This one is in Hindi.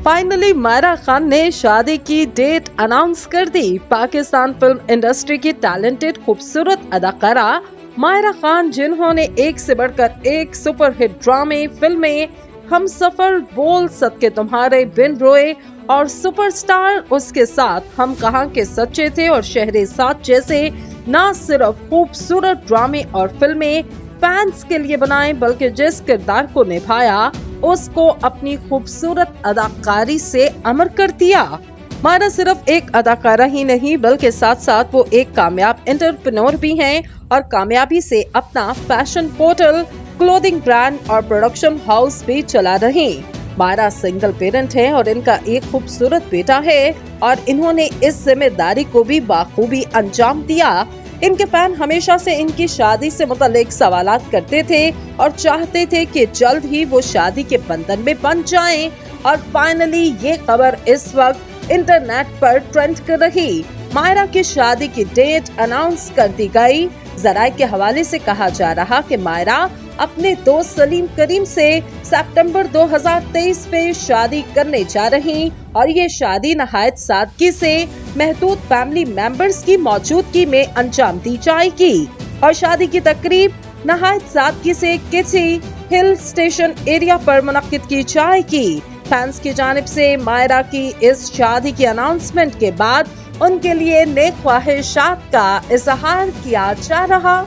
फाइनली मायरा खान ने शादी की डेट अनाउंस कर दी। पाकिस्तान फिल्म इंडस्ट्री की टैलेंटेड खूबसूरत अदाकारा मायरा खान, जिन्होंने एक से बढ़कर एक सुपरहिट ड्रामे, फिल्में, हमसफर, बोल सदके तुम्हारे, बिन रोए और सुपरस्टार उसके साथ, हम कहां के सच्चे थे और शहरेज़ाद जैसे न सिर्फ खूबसूरत ड्रामे और फिल्में फैंस के लिए बनाए, बल्कि जिस किरदार को निभाया उसको अपनी खूबसूरत अदाकारी से अमर कर दिया। मायरा सिर्फ एक अदाकारा ही नहीं, बल्कि साथ साथ वो एक कामयाब एंटरप्रेन्योर भी हैं और कामयाबी से अपना फैशन पोर्टल, क्लोथिंग ब्रांड और प्रोडक्शन हाउस भी चला रही। मायरा सिंगल पेरेंट हैं और इनका एक खूबसूरत बेटा है और इन्होंने इस जिम्मेदारी को भी बाखूबी अंजाम दिया। इनके फैन हमेशा से इनकी शादी से मुतालिक सवालात करते थे और चाहते थे कि जल्द ही वो शादी के बंधन में बंध जाएं और फाइनली ये खबर इस वक्त इंटरनेट पर ट्रेंड कर रही। मायरा की शादी की डेट अनाउंस कर दी गई। जराए के हवाले से कहा जा रहा कि मायरा अपने दोस्त सलीम करीम से सितंबर 2023 में शादी करने जा रही और ये शादी नहायत सादगी से महदूद फैमिली मेंबर्स की मौजूदगी में अंजाम दी जाएगी और शादी की तकरीब नहायत सादगी से किसी हिल स्टेशन एरिया पर मुनक्किद की जाएगी। फैंस की जानिब से मायरा की इस शादी की अनाउंसमेंट के बाद उनके लिए नेक ख्वाहिशात का इजहार किया जा रहा।